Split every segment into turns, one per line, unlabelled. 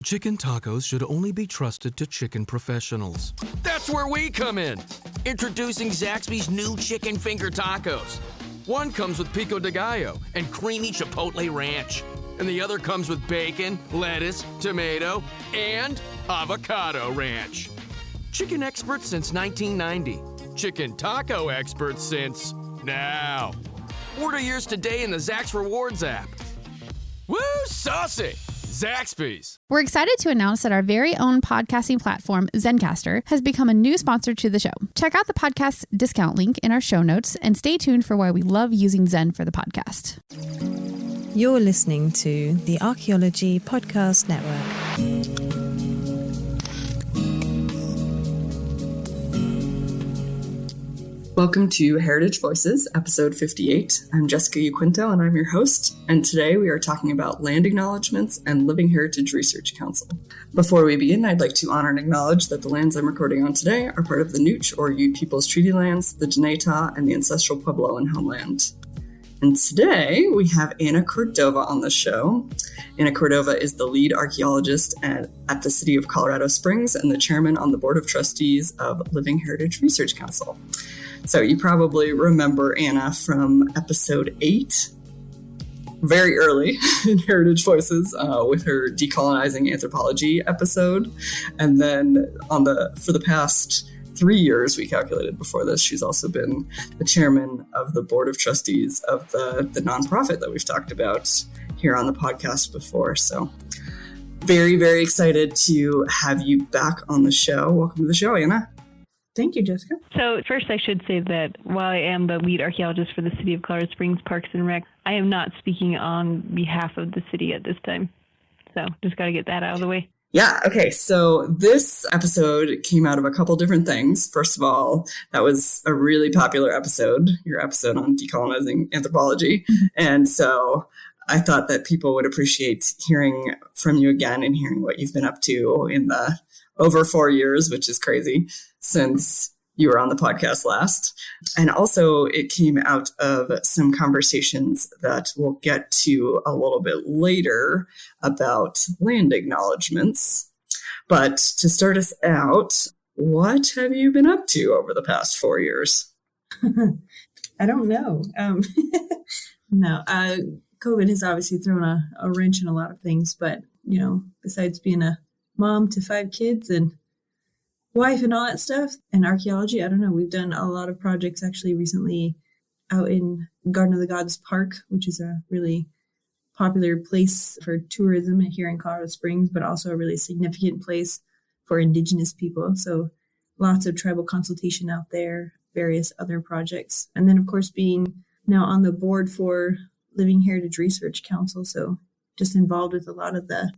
Chicken tacos should only be trusted to chicken professionals.
That's where we come in. Introducing Zaxby's new chicken finger tacos. One comes with pico de gallo and creamy chipotle ranch. And the other comes with bacon, lettuce, tomato, and avocado ranch. Chicken experts since 1990. Chicken taco experts since now. Order yours today in the Zax Rewards app. Woo, saucy! Zaxby's.
We're excited to announce that our very own podcasting platform, Zencastr, has become a new sponsor to the show. Check out the podcast discount link in our show notes and stay tuned for why we love using Zen for the podcast.
You're listening to the Archaeology Podcast Network.
Welcome to Heritage Voices, episode 58. I'm Jessica Uquinto, and I'm your host. And today we are talking about land acknowledgements and Living Heritage Research Council. Before we begin, I'd like to honor and acknowledge that the lands I'm recording on today are part of the Nooch or Ute Peoples Treaty Lands, the Dinétah, and the ancestral Puebloan homeland. And today we have Anna Cordova on the show. Anna Cordova is the lead archaeologist at the City of Colorado Springs and the chairman on the Board of Trustees of Living Heritage Research Council. So you probably remember Anna from episode 8, very early in Heritage Voices, with her decolonizing anthropology episode. And then for the past 3 years, we calculated before this, she's also been the chairman of the Board of Trustees of the nonprofit that we've talked about here on the podcast before. So very, very excited to have you back on the show. Welcome to the show, Anna.
Thank you, Jessica. So first I should say that while I am the lead archaeologist for the City of Colorado Springs Parks and Rec, I am not speaking on behalf of the city at this time. So just got to get that out of the way.
Yeah, okay, so this episode came out of a couple different things. First of all, that was a really popular episode, your episode on decolonizing anthropology. And so I thought that people would appreciate hearing from you again and hearing what you've been up to in the over 4 years, which is crazy, since you were on the podcast last. And also it came out of some conversations that we'll get to a little bit later about land acknowledgements. But to start us out, what have you been up to over the past 4 years?
I don't know. COVID has obviously thrown a wrench in a lot of things, but, besides being a mom to 5 kids and wife and all that stuff, and archaeology, I don't know. We've done a lot of projects actually recently out in Garden of the Gods Park, which is a really popular place for tourism here in Colorado Springs, but also a really significant place for Indigenous people. So lots of tribal consultation out there, various other projects. And then, of course, being now on the board for Living Heritage Research Council. So just involved with a lot of the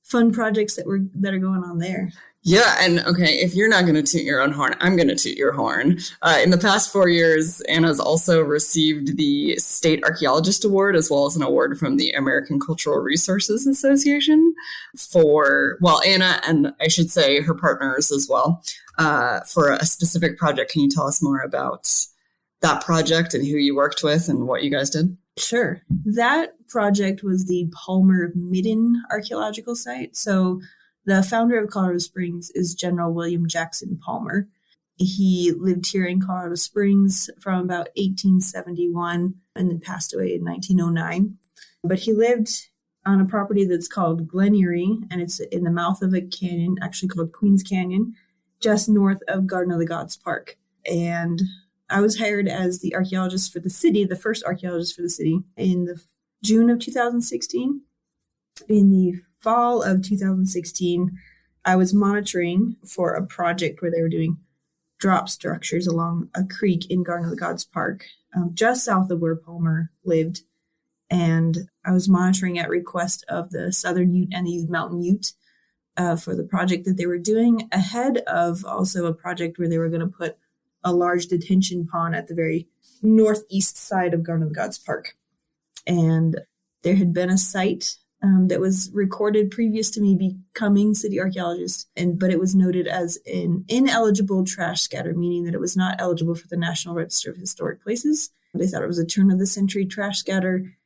fun projects that are going on there.
Yeah, and okay, if you're not going to toot your own horn, I'm going to toot your horn. In the past 4 years, Anna's also received the State Archaeologist Award, as well as an award from the American Cultural Resources Association Anna, and I should say her partners as well, for a specific project. Can you tell us more about that project and who you worked with and what you guys did?
Sure. That project was the Palmer Midden Archaeological Site. So the founder of Colorado Springs is General William Jackson Palmer. He lived here in Colorado Springs from about 1871 and then passed away in 1909. But he lived on a property that's called Glen Erie, and it's in the mouth of a canyon, actually called Queens Canyon, just north of Garden of the Gods Park. And I was hired as the archaeologist for the city, the first archaeologist for the city, in the June of 2016. In the fall of 2016, I was monitoring for a project where they were doing drop structures along a creek in Garden of the Gods Park, just south of where Palmer lived. And I was monitoring at request of the Southern Ute and the Ute Mountain Ute for the project that they were doing, ahead of also a project where they were going to put a large detention pond at the very northeast side of Garden of the Gods Park. And there had been a site that was recorded previous to me becoming city archaeologist, but it was noted as an ineligible trash scatter, meaning that it was not eligible for the National Register of Historic Places. They thought it was a turn of the century trash scatter,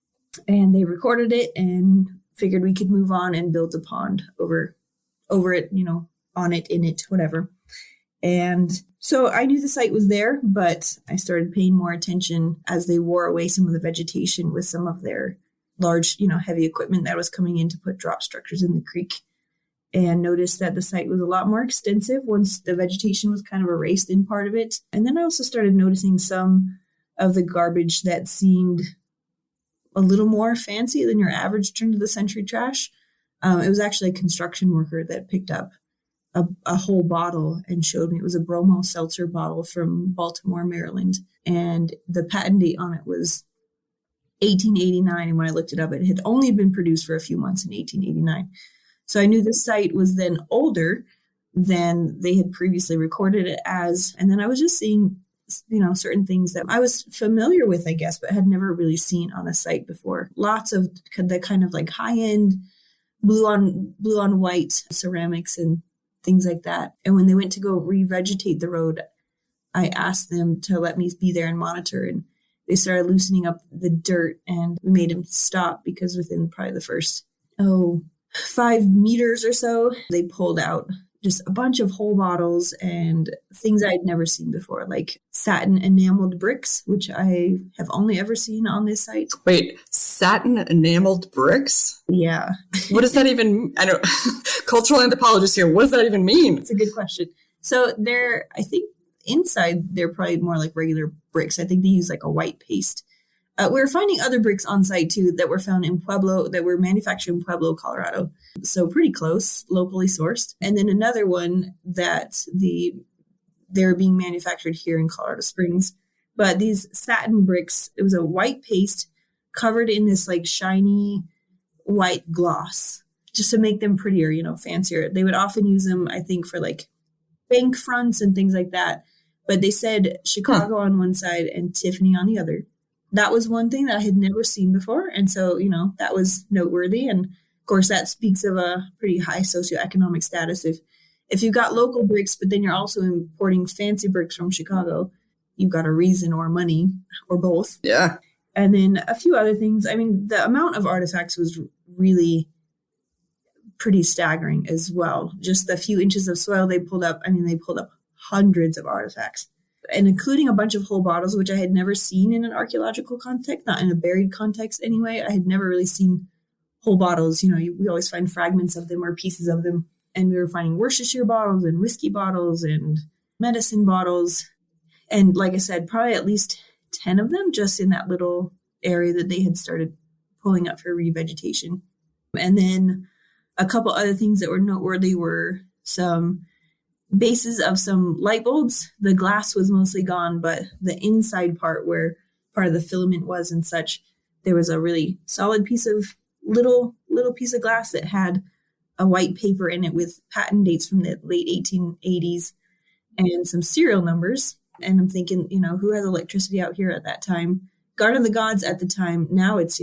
and they recorded it and figured we could move on and build a pond over it, on it, in it, whatever. And so I knew the site was there, but I started paying more attention as they wore away some of the vegetation with some of their large, heavy equipment that was coming in to put drop structures in the creek, and noticed that the site was a lot more extensive once the vegetation was kind of erased in part of it. And then I also started noticing some of the garbage that seemed a little more fancy than your average turn of the century trash. It was actually a construction worker that picked up a whole bottle and showed me. It was a bromo seltzer bottle from Baltimore, Maryland. And the patent date on it was 1889. And when I looked it up, it had only been produced for a few months in 1889. So I knew the site was then older than they had previously recorded it as. And then I was just seeing, certain things that I was familiar with, I guess, but had never really seen on a site before. Lots of the kind of like high-end blue on white ceramics and things like that. And when they went to go revegetate the road, I asked them to let me be there and monitor, and they started loosening up the dirt, and we made them stop because within probably the first 5 meters or so, they pulled out just a bunch of whole bottles and things I'd never seen before, like satin enameled bricks, which I have only ever seen on this site.
Wait, satin enameled bricks?
Yeah.
What does that even, I don't, cultural anthropologist here, what does that even mean?
It's a good question. So I think inside they're probably more like regular bricks. I think they use like a white paste. We were finding other bricks on site too that were found in Pueblo, that were manufactured in Pueblo, Colorado. So pretty close, locally sourced. And then another one that they're being manufactured here in Colorado Springs. But these satin bricks, it was a white paste covered in this like shiny white gloss just to make them prettier, fancier. They would often use them, I think, for like bank fronts and things like that. But they said Chicago on one side and Tiffany on the other. That was one thing that I had never seen before. And so, that was noteworthy. And of course, that speaks of a pretty high socioeconomic status. If you've got local bricks, but then you're also importing fancy bricks from Chicago, you've got a reason or money or both.
Yeah.
And then a few other things. I mean, the amount of artifacts was really pretty staggering as well. Just the few inches of soil they pulled up. They pulled up hundreds of artifacts, and including a bunch of whole bottles, which I had never seen in an archaeological context, not in a buried context anyway. I had never really seen whole bottles. We always find fragments of them or pieces of them. And we were finding Worcestershire bottles and whiskey bottles and medicine bottles. And like I said, probably at least 10 of them just in that little area that they had started pulling up for revegetation. And then a couple other things that were noteworthy were some bases of some light bulbs. The glass was mostly gone, but the inside part where part of the filament was and such, there was a really solid piece of little piece of glass that had a white paper in it with patent dates from the late 1880s and some serial numbers. And I'm thinking, who has electricity out here at that time? Garden of the Gods at the time. Now it's,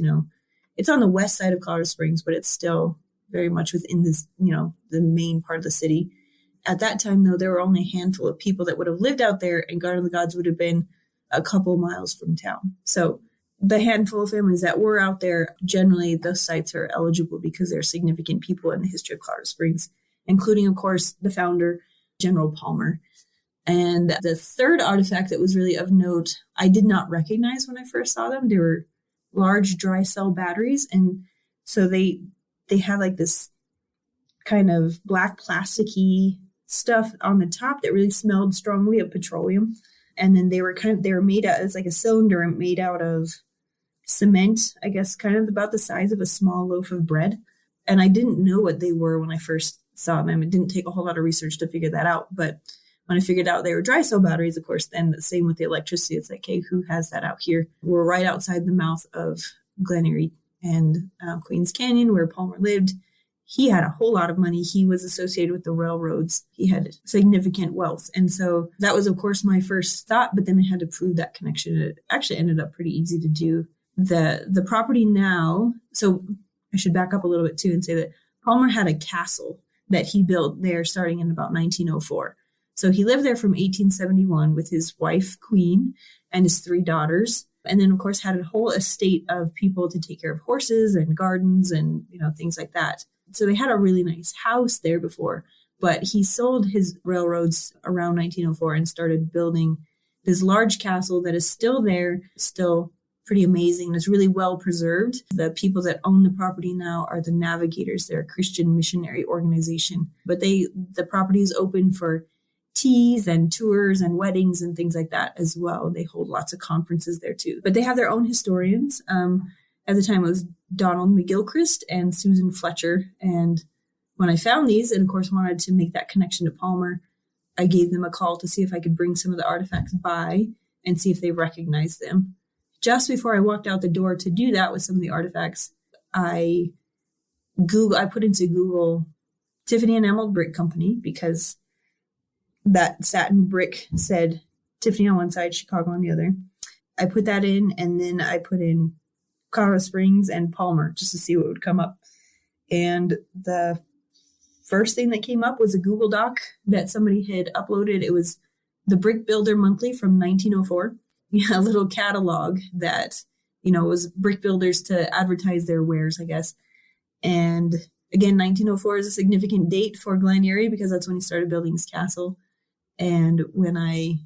it's on the west side of Colorado Springs, but it's still very much within this, the main part of the city. At that time, though, there were only a handful of people that would have lived out there, and Garden of the Gods would have been a couple miles from town. So the handful of families that were out there, generally those sites are eligible because they're significant people in the history of Colorado Springs, including, of course, the founder, General Palmer. And the third artifact that was really of note, I did not recognize when I first saw them. They were large dry cell batteries. And so they had like this kind of black plasticky stuff on the top that really smelled strongly of petroleum. And then they were made out as like a cylinder made out of cement, I guess, kind of about the size of a small loaf of bread. And I didn't know what they were when I first saw them. It didn't take a whole lot of research to figure that out. But when I figured out they were dry cell batteries, of course, then the same with the electricity. It's like, hey, who has that out here? We're right outside the mouth of Glen Erie and Queens Canyon, where Palmer lived. He had a whole lot of money. He was associated with the railroads. He had significant wealth. And so that was, of course, my first thought, but then I had to prove that connection. It actually ended up pretty easy to do. The property now, so I should back up a little bit too and say that Palmer had a castle that he built there starting in about 1904. So he lived there from 1871 with his wife, Queen, and his 3 daughters. And then, of course, had a whole estate of people to take care of horses and gardens and, things like that. So they had a really nice house there before, but he sold his railroads around 1904 and started building this large castle that is still there, still pretty amazing. It's really well preserved. The people that own the property now are the Navigators. They're a Christian missionary organization, but the property is open for teas and tours and weddings and things like that as well. They hold lots of conferences there too, but they have their own historians. At the time it was Donald McGilchrist and Susan Fletcher. And when I found these and of course wanted to make that connection to Palmer, I gave them a call to see if I could bring some of the artifacts by and see if they recognized them. Just before I walked out the door to do that with some of the artifacts, I put into Google Tiffany Enameled Brick Company because that satin brick said Tiffany on one side, Chicago on the other. I put that in, and then I put in Colorado Springs and Palmer just to see what would come up. And the first thing that came up was a Google Doc that somebody had uploaded. It was the Brick Builder Monthly from 1904. A little catalog that, was brick builders to advertise their wares, I guess. And again, 1904 is a significant date for Glen Erie because that's when he started building his castle. And when I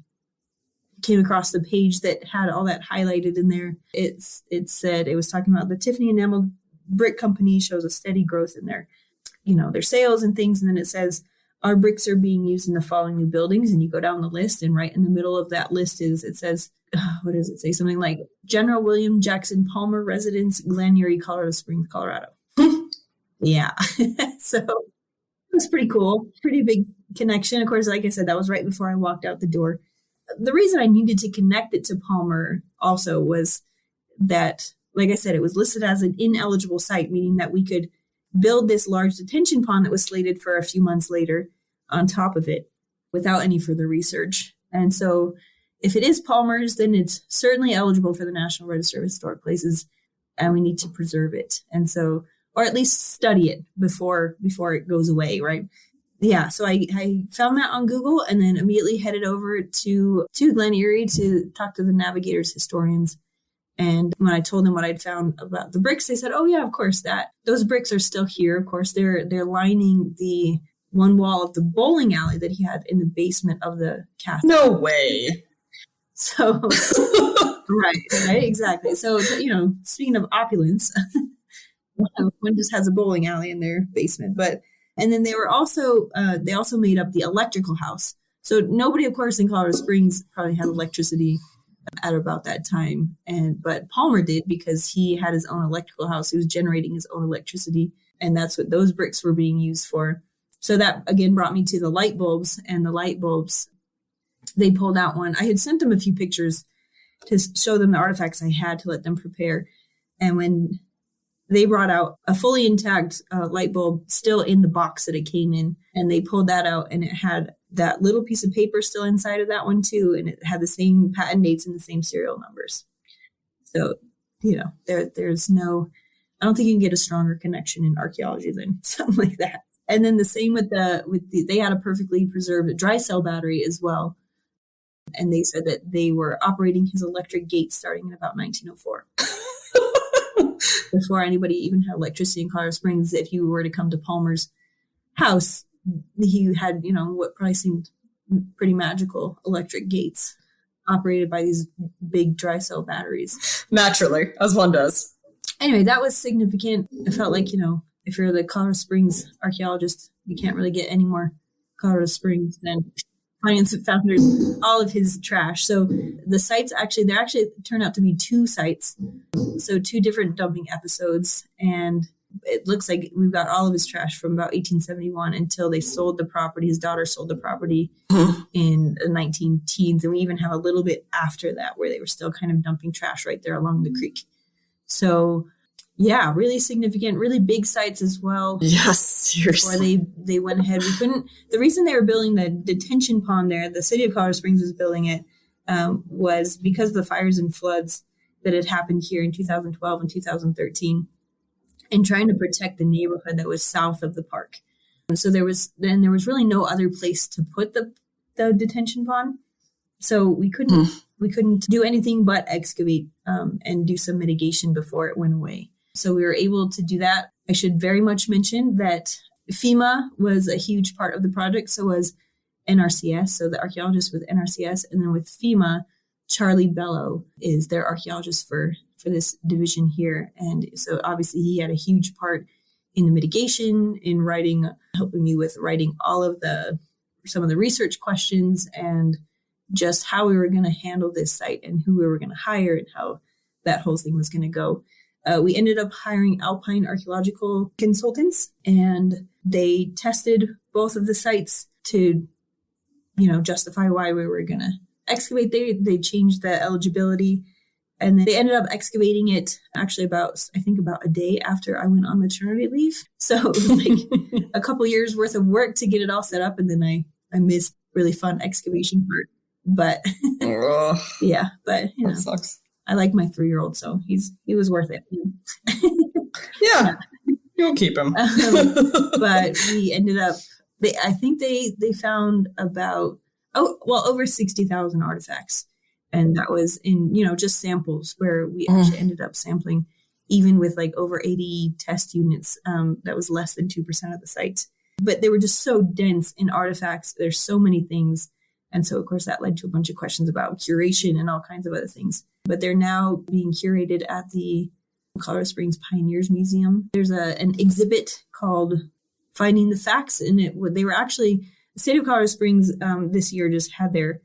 came across the page that had all that highlighted in there, it said, it was talking about the Tiffany Enameled Brick Company shows a steady growth in their sales and things. And then it says, our bricks are being used in the following new buildings. And you go down the list, and right in the middle of that list it says, what does it say? Something like General William Jackson Palmer Residence, Glen Erie, Colorado Springs, Colorado. Yeah. So it was pretty cool. Pretty big connection. Of course, like I said, that was right before I walked out the door. The reason I needed to connect it to Palmer also was that, like I said, it was listed as an ineligible site, meaning that we could build this large detention pond that was slated for a few months later on top of it without any further research. And so if it is Palmer's, then it's certainly eligible for the National Register of Historic Places, and we need to preserve it. And so, or at least study it before it goes away, right? Yeah, so I found that on Google and then immediately headed over to Glen Erie to talk to the Navigators historians. And when I told them what I'd found about the bricks, they said, oh yeah, of course, those bricks are still here. Of course, they're lining the one wall of the bowling alley that he had in the basement of the castle.
No way.
So, right, exactly. So, speaking of opulence, one just has a bowling alley in their basement. And then they also made up the electrical house. So nobody, of course, in Colorado Springs probably had electricity at about that time. But Palmer did because he had his own electrical house. He was generating his own electricity. And that's what those bricks were being used for. So that, again, brought me to the light bulbs. And the light bulbs, they pulled out one. I had sent them a few pictures to show them the artifacts I had to let them prepare. And when they brought out a fully intact light bulb still in the box that it came in, and they pulled that out, and it had that little piece of paper still inside of that one too, and it had the same patent dates and the same serial numbers. So, there's no, I don't think you can get a stronger connection in archaeology than something like that. And then the same with they had a perfectly preserved dry cell battery as well. And they said that they were operating his electric gate starting in about 1904. Before anybody even had electricity in Colorado Springs, if you were to come to Palmer's house, he had, what probably seemed pretty magical electric gates operated by these big dry cell batteries.
Naturally, as one does.
Anyway, that was significant. I felt like, if you're the Colorado Springs archaeologist, you can't really get any more Colorado Springs than found all of his trash. So the sites there actually turned out to be 2 sites. So 2 different dumping episodes. And it looks like we've got all of his trash from about 1871 until they sold the property. His daughter sold the property in the 19-teens. And we even have a little bit after that where they were still kind of dumping trash right there along the creek. So yeah, really significant, really big sites as well.
Yes, seriously.
Before they went ahead. The reason they were building the detention pond there, the city of Colorado Springs was building it, was because of the fires and floods that had happened here in 2012 and 2013, and trying to protect the neighborhood that was south of the park. And so there was really no other place to put the detention pond. So we couldn't do anything but excavate and do some mitigation before it went away. So we were able to do that. I should very much mention that FEMA was a huge part of the project. So was NRCS. So the archaeologist with NRCS, and then with FEMA, Charlie Bello is their archaeologist for this division here. And so obviously he had a huge part in the mitigation, in helping me with writing some of the research questions and just how we were going to handle this site and who we were going to hire and how that whole thing was going to go. We ended up hiring Alpine archaeological consultants, and they tested both of the sites to, justify why we were going to excavate. They changed the eligibility, and then they ended up excavating it actually about a day after I went on maternity leave. So it was like a couple years worth of work to get it all set up, and then I missed really fun excavation part. But yeah, but
that sucks.
I like my 3-year-old, so he was worth it.
Yeah, you'll keep him.
But we ended up. I think they found about over 60,000 artifacts, and that was in just samples where we actually ended up sampling, even with like over 80 test units. That was less than 2% of the site, but they were just so dense in artifacts. There's so many things. And so, of course, that led to a bunch of questions about curation and all kinds of other things. But they're now being curated at the Colorado Springs Pioneers Museum. There's an exhibit called Finding the Facts. And the state of Colorado Springs this year just had their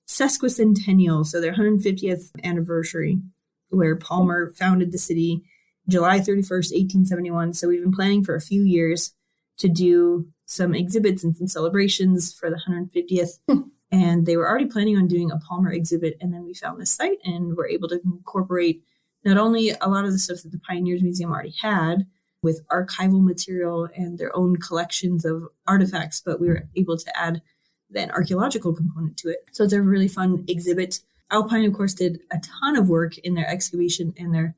sesquicentennial, so their 150th anniversary, where Palmer founded the city July 31st, 1871. So we've been planning for a few years to do some exhibits and some celebrations for the 150th. And they were already planning on doing a Palmer exhibit. And then we found this site and were able to incorporate not only a lot of the stuff that the Pioneers Museum already had with archival material and their own collections of artifacts, but we were able to add an archaeological component to it. So it's a really fun exhibit. Alpine, of course, did a ton of work in their excavation and their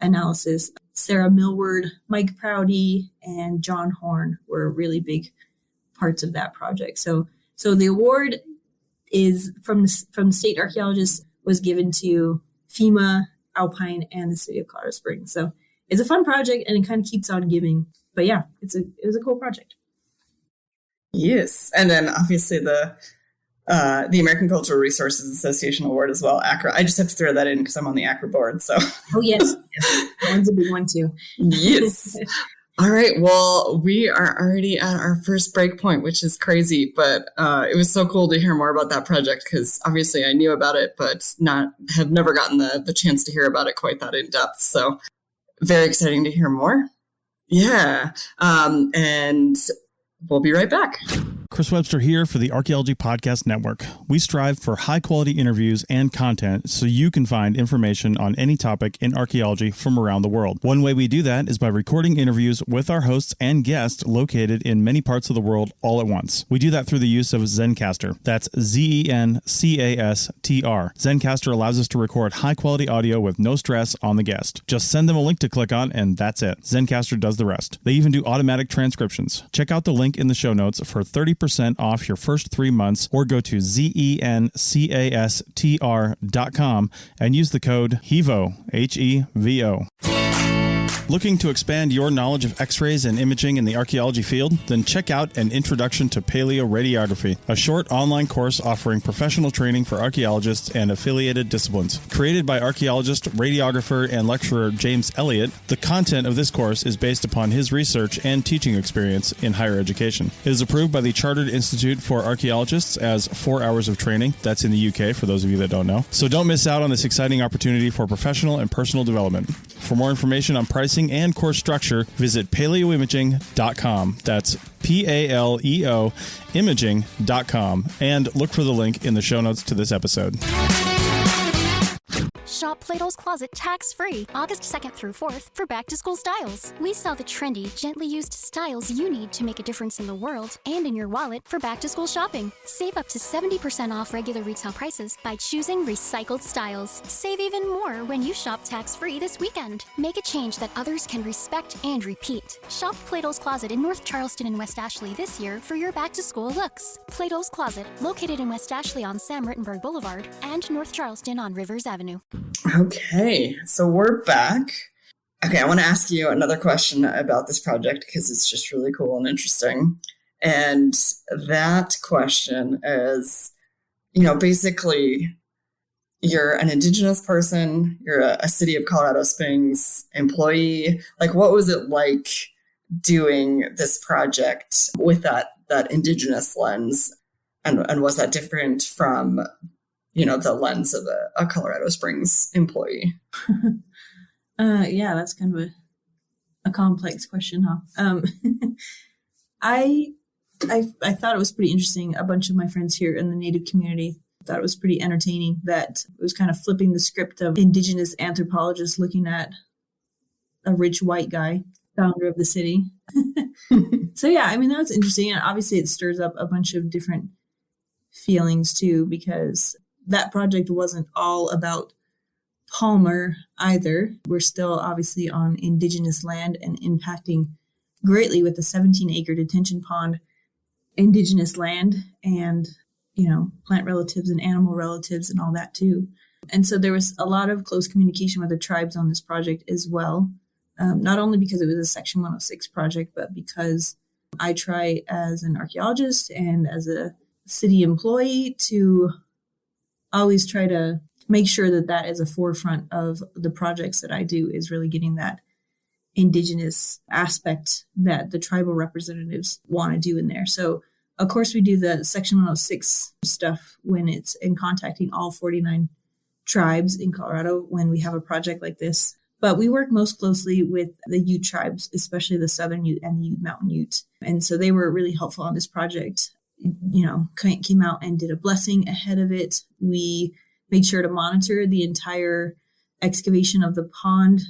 analysis. Sarah Millward, Mike Prouty, and John Horn were really big parts of that project. So the award is from the state archaeologists was given to FEMA, Alpine, and the city of Colorado Springs. So it's a fun project, and it kind of keeps on giving. But yeah, it was a cool project.
Yes, and then obviously the American Cultural Resources Association Award as well. ACRA. I just have to throw that in because I'm on the ACRA board. So.
Oh yes, that one's a big one too.
Yes. All right. Well, we are already at our first break point, which is crazy, but it was so cool to hear more about that project because obviously I knew about it, but have never gotten the chance to hear about it quite that in depth. So very exciting to hear more. Yeah. And we'll be right back.
Chris Webster here for the Archaeology Podcast Network. We strive for high-quality interviews and content so you can find information on any topic in archaeology from around the world. One way we do that is by recording interviews with our hosts and guests located in many parts of the world all at once. We do that through the use of Zencastr. That's Zencastr. Zencastr allows us to record high-quality audio with no stress on the guest. Just send them a link to click on, and that's it. Zencastr does the rest. They even do automatic transcriptions. Check out the link in the show notes for 30% off your first 3 months, or go to zencastr.com and use the code HEVO, HEVO. Looking to expand your knowledge of X-rays and imaging in the archaeology field? Then check out An Introduction to Paleoradiography, a short online course offering professional training for archaeologists and affiliated disciplines. Created by archaeologist, radiographer, and lecturer James Elliott, the content of this course is based upon his research and teaching experience in higher education. It is approved by the Chartered Institute for Archaeologists as 4 hours of training. That's in the UK, for those of you that don't know. So don't miss out on this exciting opportunity for professional and personal development. For more information on pricing and course structure, visit paleoimaging.com. That's PALEO imaging.com, and look for the link in the show notes to this episode.
Sean shop Plato's Closet tax-free August 2nd through 4th for back-to-school styles. We sell the trendy, gently used styles you need to make a difference in the world and in your wallet for back-to-school shopping. Save up to 70% off regular retail prices by choosing recycled styles. Save even more when you shop tax-free this weekend. Make a change that others can respect and repeat. Shop Plato's Closet in North Charleston and West Ashley this year for your back-to-school looks. Plato's Closet, located in West Ashley on Sam Rittenberg Boulevard and North Charleston on Rivers Avenue.
Okay, so we're back. Okay, I want to ask you another question about this project because it's just really cool and interesting. And that question is, basically, you're an Indigenous person, you're a City of Colorado Springs employee. Like, what was it like doing this project with that Indigenous lens? And was that different from, the lens of a Colorado Springs employee?
Yeah, that's kind of a complex question, huh? I thought it was pretty interesting. A bunch of my friends here in the Native community thought it was pretty entertaining that it was kind of flipping the script of Indigenous anthropologists looking at a rich white guy, founder of the city. So yeah, I mean, that was interesting. And obviously it stirs up a bunch of different feelings too, because that project wasn't all about Palmer either. We're still obviously on Indigenous land and impacting greatly with the 17-acre detention pond, Indigenous land and, plant relatives and animal relatives and all that too. And so there was a lot of close communication with the tribes on this project as well. Not only because it was a Section 106 project, but because I try as an archaeologist and as a city employee to always try to make sure that is a forefront of the projects that I do, is really getting that Indigenous aspect that the tribal representatives want to do in there. So of course we do the Section 106 stuff when it's in contacting all 49 tribes in Colorado when we have a project like this. But we work most closely with the Ute tribes, especially the Southern Ute and the Ute Mountain Ute. And so they were really helpful on this project. Came out and did a blessing ahead of it. We made sure to monitor the entire excavation of the pond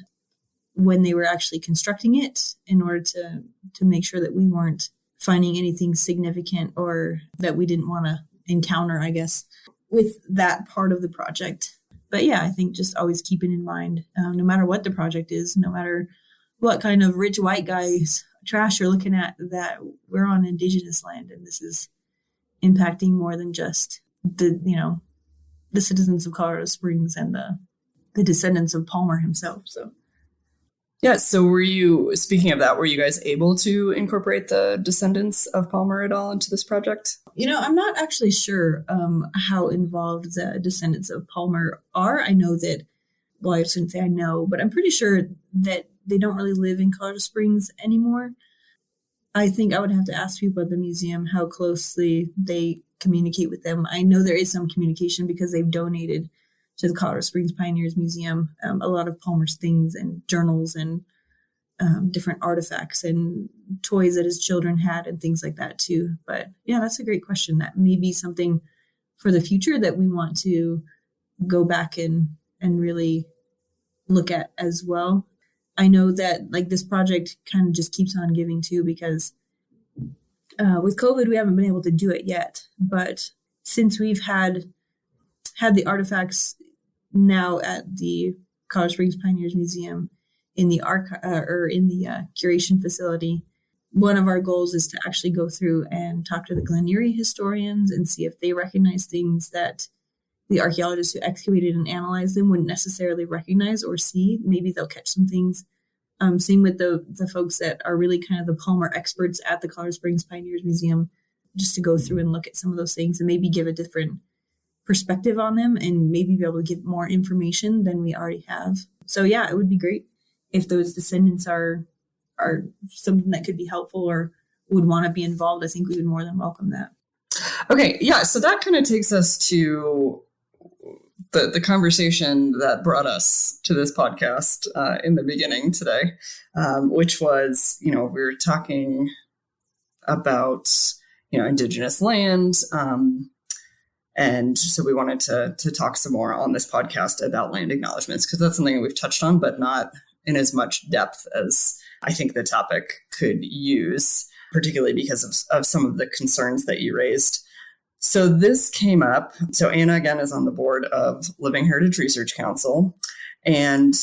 when they were actually constructing it in order to make sure that we weren't finding anything significant or that we didn't want to encounter, I guess, with that part of the project. But yeah, I think just always keeping in mind, no matter what the project is, no matter what kind of rich white guys trash you're looking at, that we're on Indigenous land and this is impacting more than just the citizens of Colorado Springs and the descendants of Palmer himself. So
yeah. So were you guys able to incorporate the descendants of Palmer at all into this project?
I'm not actually sure how involved the descendants of Palmer are. I know that, well, I shouldn't say I know, but I'm pretty sure that they don't really live in Colorado Springs anymore. I think I would have to ask people at the museum how closely they communicate with them. I know there is some communication because they've donated to the Colorado Springs Pioneers Museum a lot of Palmer's things and journals and different artifacts and toys that his children had and things like that too. But yeah, that's a great question. That may be something for the future that we want to go back and really look at as well. I know that this project kind of just keeps on giving too, because with COVID, we haven't been able to do it yet. But since we've had the artifacts now at the Colorado Springs Pioneers Museum in the curation facility, one of our goals is to actually go through and talk to the Glen Erie historians and see if they recognize things that the archaeologists who excavated and analyzed them wouldn't necessarily recognize or see. Maybe they'll catch some things. Same with the folks that are really kind of the Palmer experts at the Colorado Springs Pioneers Museum, just to go through and look at some of those things and maybe give a different perspective on them and maybe be able to give more information than we already have. So yeah, it would be great if those descendants are something that could be helpful or would want to be involved. I think we would more than welcome that.
Okay, yeah, so that kind of takes us to the conversation that brought us to this podcast in the beginning today, which was, we were talking about, Indigenous land And so we wanted to talk some more on this podcast about land acknowledgements, because that's something that we've touched on, but not in as much depth as I think the topic could use, particularly because of some of the concerns that you raised. So this came up. So Anna, again, is on the board of Living Heritage Research Council. And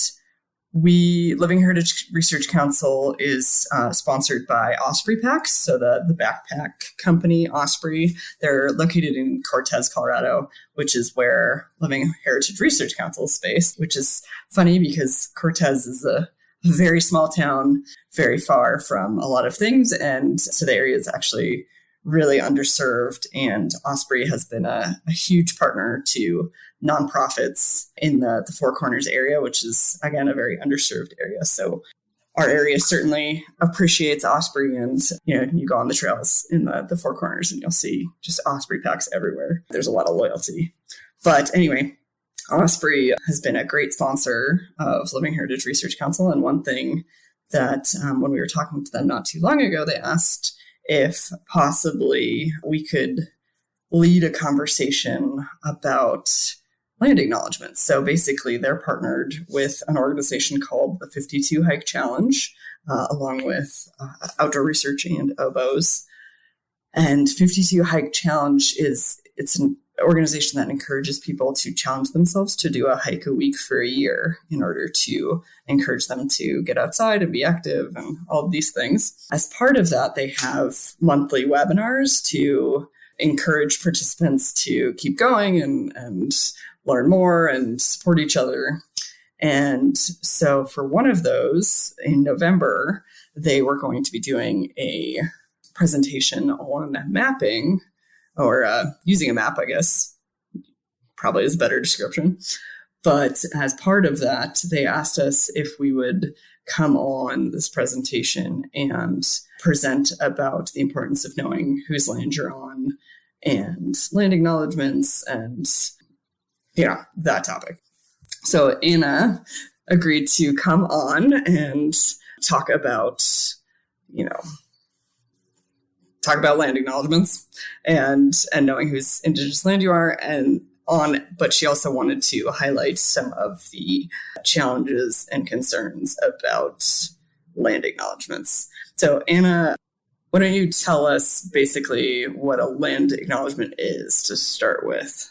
Living Heritage Research Council is sponsored by Osprey Packs. So the backpack company, Osprey, they're located in Cortez, Colorado, which is where Living Heritage Research Council is based, which is funny because Cortez is a very small town, very far from a lot of things. And so the area is actually really underserved. And Osprey has been a huge partner to nonprofits in the Four Corners area, which is, again, a very underserved area. So our area certainly appreciates Osprey. And, you go on the trails in the Four Corners and you'll see just Osprey packs everywhere. There's a lot of loyalty. But anyway, Osprey has been a great sponsor of Living Heritage Research Council. And one thing that when we were talking to them not too long ago, they asked if possibly we could lead a conversation about land acknowledgements. So basically, they're partnered with an organization called the 52 Hike Challenge, along with Outdoor Research and OBOs. And 52 Hike Challenge it's an organization that encourages people to challenge themselves to do a hike a week for a year in order to encourage them to get outside and be active and all of these things. As part of that, they have monthly webinars to encourage participants to keep going and learn more and support each other. And so for one of those in November, they were going to be doing a presentation on mapping, or using a map, I guess, probably is a better description. But as part of that, they asked us if we would come on this presentation and present about the importance of knowing whose land you're on and land acknowledgements and, that topic. So Anna agreed to come on and talk about land acknowledgements and knowing whose Indigenous land you are but she also wanted to highlight some of the challenges and concerns about land acknowledgements. So Anna, why don't you tell us basically what a land acknowledgement is to start with?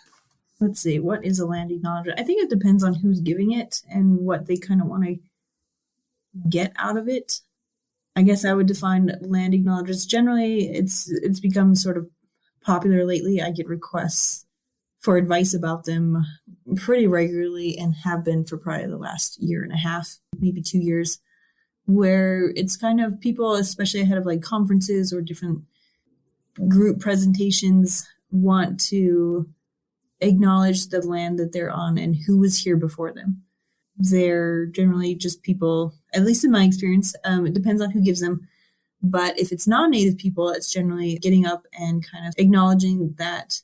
Let's see, what is a land acknowledgement? I think it depends on who's giving it and what they kind of want to get out of it. I guess I would define land acknowledgements. Generally, it's become sort of popular lately. I get requests for advice about them pretty regularly and have been for probably the last year and a half, maybe 2 years, where it's kind of people, especially ahead of like conferences or different group presentations, want to acknowledge the land that they're on and who was here before them. They're generally just people, at least in my experience, it depends on who gives them. But if it's non-Native people, it's generally getting up and kind of acknowledging that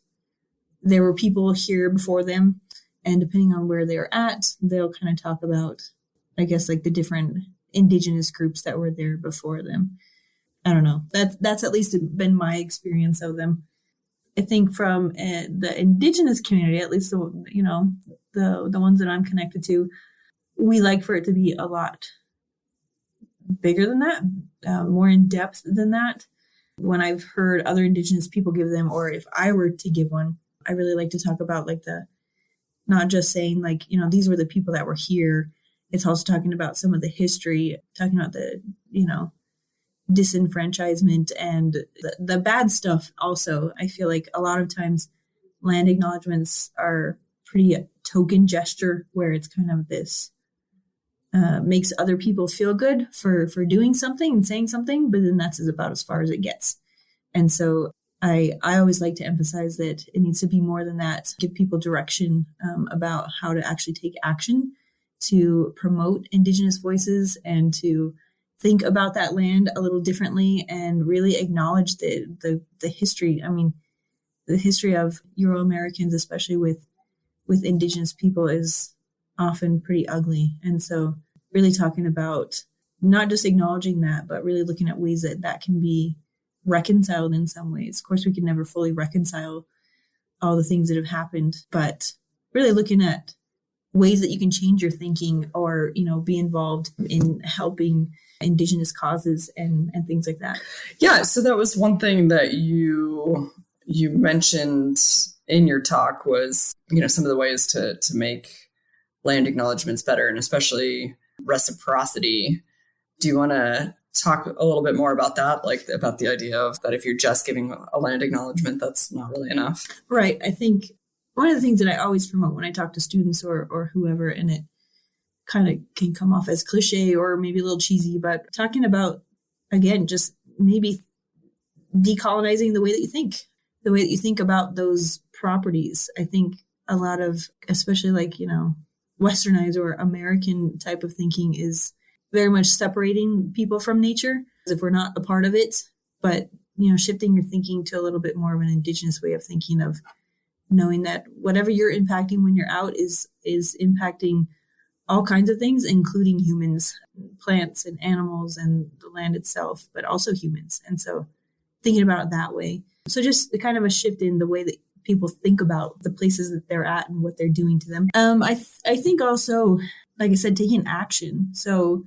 there were people here before them. And depending on where they're at, they'll kind of talk about, I guess, like the different Indigenous groups that were there before them. I don't know. That's at least been my experience of them. I think from the Indigenous community, at least the ones that I'm connected to, we like for it to be a lot bigger than that, more in depth than that. When I've heard other Indigenous people give them, or if I were to give one, I really like to talk about like not just saying like, these were the people that were here. It's also talking about some of the history, talking about the, disenfranchisement and the bad stuff. Also, I feel like a lot of times land acknowledgements are pretty token gesture where it's kind of this makes other people feel good for doing something and saying something, but then that's about as far as it gets. And so I always like to emphasize that it needs to be more than that, give people direction about how to actually take action to promote Indigenous voices and to think about that land a little differently and really acknowledge the history. I mean, the history of Euro-Americans, especially with Indigenous people, is often pretty ugly. And so really talking about not just acknowledging that, but really looking at ways that can be reconciled in some ways. Of course, we can never fully reconcile all the things that have happened, but really looking at ways that you can change your thinking or, be involved in helping Indigenous causes and things like that.
Yeah. So that was one thing that you mentioned in your talk was, some of the ways to make land acknowledgements better, and especially reciprocity. Do you want to talk a little bit more about that, like about the idea of that if you're just giving a land acknowledgement, that's not really enough?
Right. I think one of the things that I always promote when I talk to students or whoever, and it kind of can come off as cliche or maybe a little cheesy, but talking about, again, just maybe decolonizing the way that you think about those properties. I think a lot of, especially like, Westernized or American type of thinking is very much separating people from nature as if we're not a part of it, but, shifting your thinking to a little bit more of an Indigenous way of thinking, of knowing that whatever you're impacting when you're out is impacting all kinds of things, including humans, plants and animals and the land itself, but also humans. And so thinking about it that way. So just kind of a shift in the way that people think about the places that they're at and what they're doing to them. I think also, like I said, taking action. So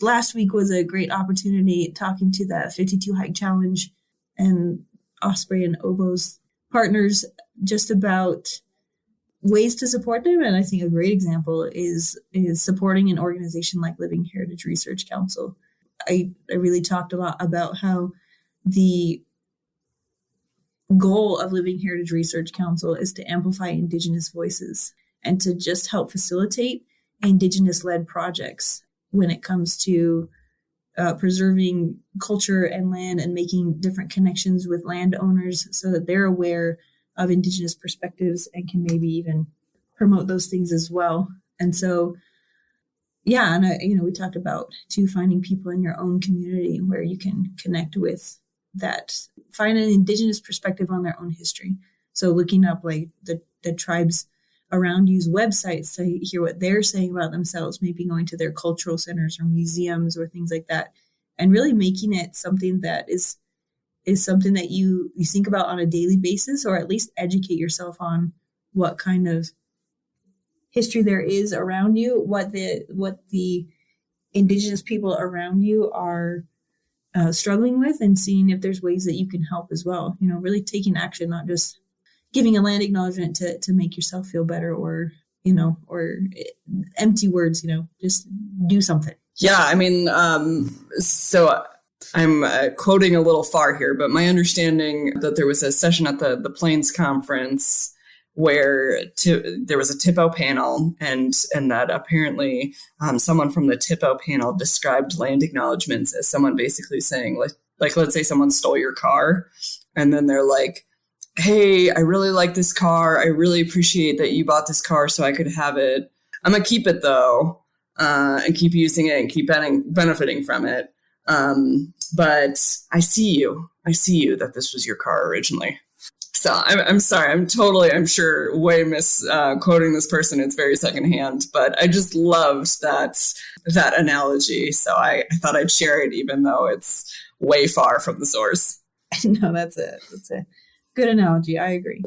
last week was a great opportunity talking to the 52 Hike Challenge and Osprey and Oboe's partners just about ways to support them. And I think a great example is supporting an organization like Living Heritage Research Council. I really talked a lot about how the goal of Living Heritage Research Council is to amplify Indigenous voices and to just help facilitate Indigenous-led projects when it comes to preserving culture and land and making different connections with landowners so that they're aware of Indigenous perspectives and can maybe even promote those things as well. And so, yeah, and we talked about too, finding people in your own community where you can connect with that, find an Indigenous perspective on their own history. So looking up like the tribes around you's websites to hear what they're saying about themselves, maybe going to their cultural centers or museums or things like that, and really making it something that is something that you think about on a daily basis, or at least educate yourself on what kind of history there is around you, what the Indigenous people around you are struggling with, and seeing if there's ways that you can help as well. Really taking action, not just giving a land acknowledgement to make yourself feel better, or empty words, just do something.
Yeah. I mean, so I'm quoting a little far here, but my understanding that there was a session at the Plains Conference where there was a TIPO panel, and that apparently someone from the TIPO panel described land acknowledgements as someone basically saying, like let's say someone stole your car, and then they're like, hey, I really like this car. I really appreciate that you bought this car so I could have it. I'm going to keep it though, and keep using it and keep benefiting from it. But I see you that this was your car originally. So I'm sorry. I'm sure way misquoting this person. It's very secondhand, but I just loved that analogy. So I thought I'd share it, even though it's way far from the source.
No, that's a good analogy. I agree.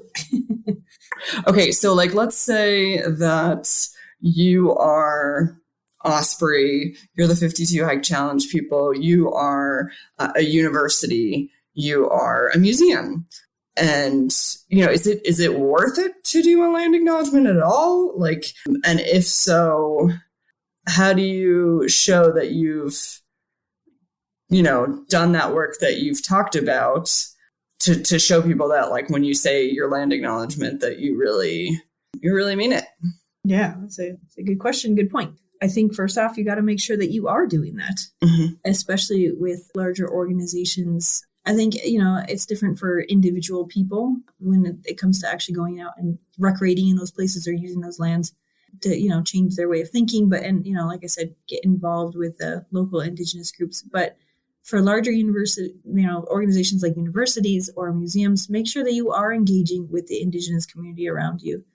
Okay. So let's say that you are Osprey, you're the 52 Hike Challenge people, you are a university, you are a museum. And, is it worth it to do a land acknowledgement at all? And if so, how do you show that you've, done that work that you've talked about to show people that, when you say your land acknowledgement, that you really mean it?
Yeah, that's a good question. Good point. I think first off, you got to make sure that you are doing that, especially with larger organizations. I think, it's different for individual people when it comes to actually going out and recreating in those places or using those lands to, change their way of thinking. But, like I said, get involved with the local Indigenous groups. But for larger university, organizations like universities or museums, make sure that you are engaging with the Indigenous community around you.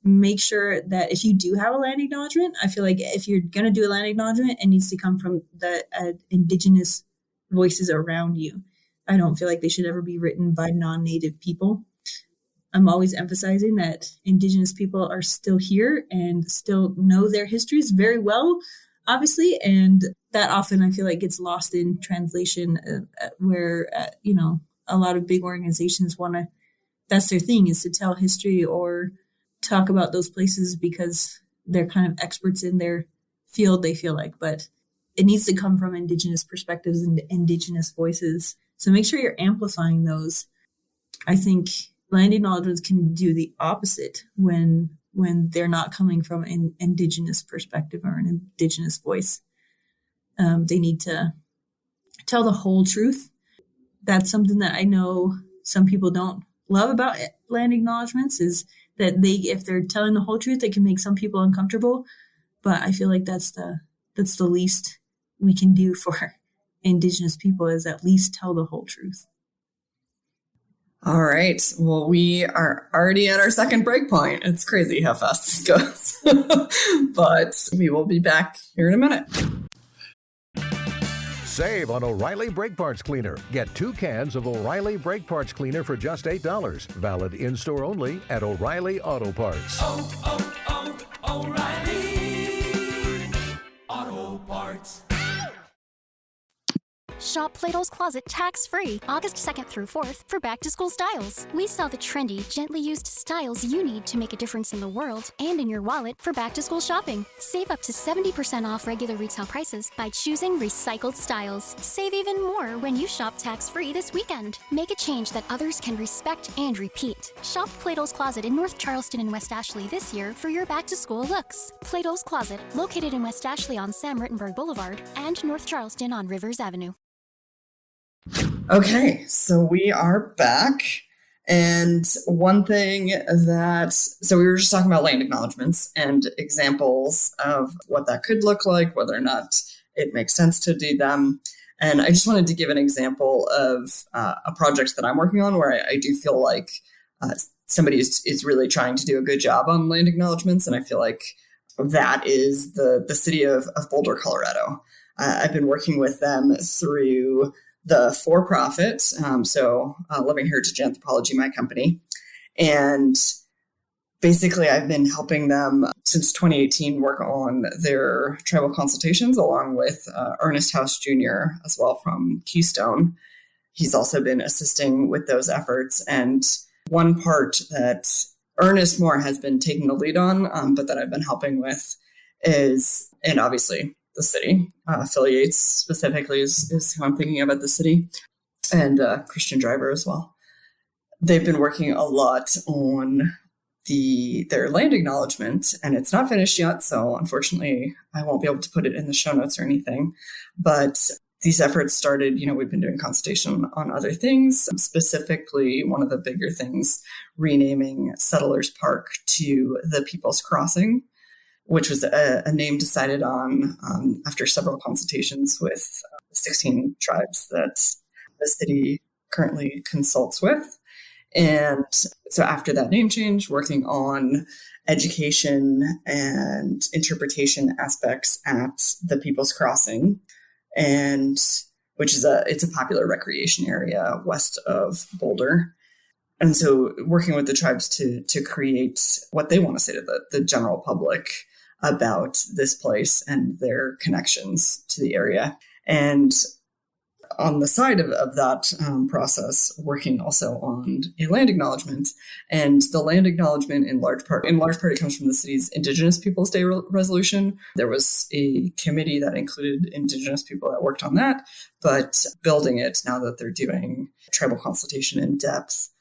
Make sure that if you do have a land acknowledgement, I feel like if you're going to do a land acknowledgement, it needs to come from the Indigenous voices around you. I don't feel like they should ever be written by non-native people. I'm always emphasizing that Indigenous people are still here and still know their histories very well, obviously. And that often I feel like gets lost in translation where, a lot of big organizations that's their thing, is to tell history or talk about those places because they're kind of experts in their field, they feel like. But it needs to come from Indigenous perspectives and Indigenous voices. So make sure you're amplifying those. I think land acknowledgements can do the opposite when they're not coming from an Indigenous perspective or an Indigenous voice. They need to tell the whole truth. That's something that I know some people don't love about land acknowledgements, is that if they're telling the whole truth, they can make some people uncomfortable. But I feel like that's the least we can do for Indigenous people, is at least tell the whole truth.
All right. Well, we are already at our second break point. It's crazy how fast this goes. But we will be back here in a minute.
Save on O'Reilly Brake Parts Cleaner. Get 2 cans of O'Reilly Brake Parts Cleaner for just $8. Valid in-store only at O'Reilly Auto Parts.
O'Reilly Auto Parts.
Shop Plato's Closet tax-free August 2nd through 4th for back-to-school styles. We sell the trendy, gently used styles you need to make a difference in the world and in your wallet for back-to-school shopping. Save up to 70% off regular retail prices by choosing recycled styles. Save even more when you shop tax-free this weekend. Make a change that others can respect and repeat. Shop Plato's Closet in North Charleston and West Ashley this year for your back-to-school looks. Plato's Closet, located in West Ashley on Sam Rittenberg Boulevard and North Charleston on Rivers Avenue.
Okay, so we are back. And one thing so we were just talking about land acknowledgements and examples of what that could look like, whether or not it makes sense to do them. And I just wanted to give an example of a project that I'm working on where I do feel like somebody is really trying to do a good job on land acknowledgements. And I feel like that is the city of Boulder, Colorado. I've been working with them through the for-profit, Living Heritage Anthropology, my company. And basically I've been helping them since 2018 work on their tribal consultations along with Ernest House Jr. as well from Keystone. He's also been assisting with those efforts. And one part that Ernest more has been taking the lead on, but that I've been helping with is, and obviously the city affiliates specifically is who I'm thinking of at the city, and Christian Driver as well. They've been working a lot on their land acknowledgement, and it's not finished yet. So unfortunately, I won't be able to put it in the show notes or anything. But these efforts started, we've been doing consultation on other things, specifically one of the bigger things, renaming Settlers Park to the People's Crossing, which was a name decided on after several consultations with 16 tribes that the city currently consults with. And so after that name change, working on education and interpretation aspects at the People's Crossing, and which is it's a popular recreation area west of Boulder. And so working with the tribes to create what they want to say to the general public about this place and their connections to the area. And on the side of that process, working also on a land acknowledgement. And the land acknowledgement in large part, it comes from the city's Indigenous Peoples Day resolution. There was a committee that included Indigenous people that worked on that, but building it now that they're doing tribal consultation in depth.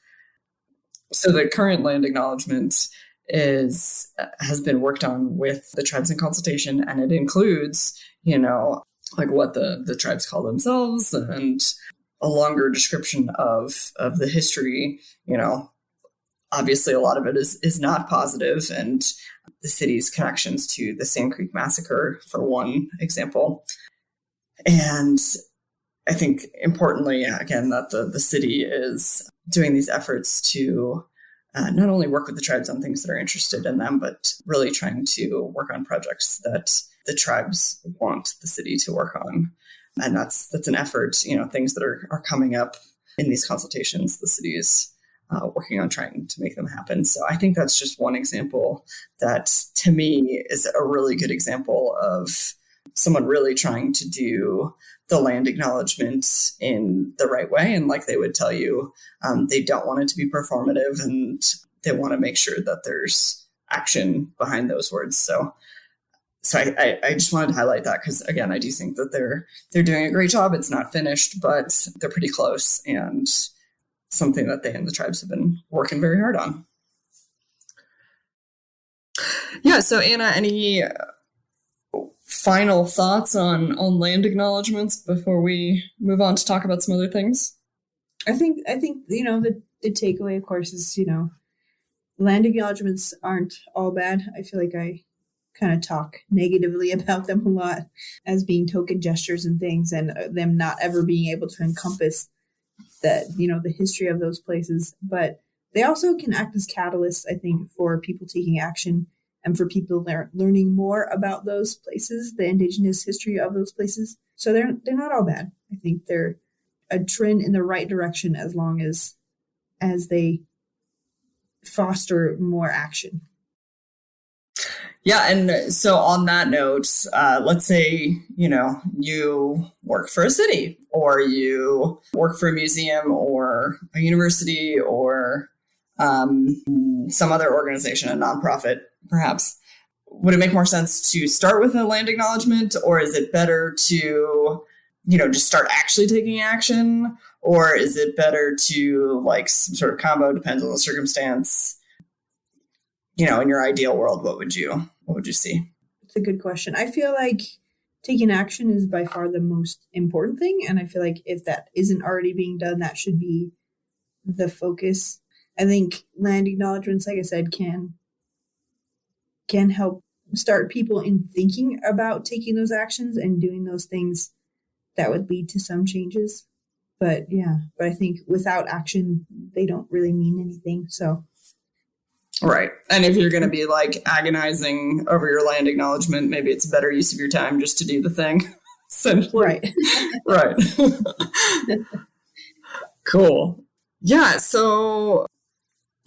So the current land acknowledgement has been worked on with the tribes in consultation, and it includes, like what the tribes call themselves and a longer description of the history. Obviously a lot of it is not positive, and the city's connections to the Sand Creek Massacre, for one example. And I think importantly, again, that the city is doing these efforts to not only work with the tribes on things that are interested in them, but really trying to work on projects that the tribes want the city to work on. And that's an effort, things that are coming up in these consultations. The city is working on trying to make them happen. So I think that's just one example that to me is a really good example of someone really trying to do the land acknowledgement in the right way. And like they would tell you, they don't want it to be performative, and they want to make sure that there's action behind those words. So I just wanted to highlight that because, again, I do think that they're doing a great job. It's not finished, but they're pretty close, and something that they and the tribes have been working very hard on. Yeah. So Anna, any final thoughts on land acknowledgements before we move on to talk about some other things?
I think the takeaway, of course, is land acknowledgements aren't all bad. I feel like I kind of talk negatively about them a lot as being token gestures and things, and them not ever being able to encompass that the history of those places. But they also can act as catalysts, I think, for people taking action and for people learning more about those places, the indigenous history of those places. So they're not all bad. I think they're a trend in the right direction as long as they foster more action.
Yeah. And so on that note, let's say, you work for a city, or you work for a museum or a university, or some other organization, a nonprofit, perhaps. Would it make more sense to start with a land acknowledgement, or is it better to, just start actually taking action? Or is it better to some sort of combo, depends on the circumstance? In your ideal world, what would you see?
It's a good question. I feel like taking action is by far the most important thing. And I feel like if that isn't already being done, that should be the focus. I think land acknowledgements, like I said, can help start people in thinking about taking those actions and doing those things that would lead to some changes. But I think without action, they don't really mean anything. So.
Right. And if you're going to be agonizing over your land acknowledgement, maybe it's a better use of your time just to do the thing.
Right.
Right. Cool. Yeah. So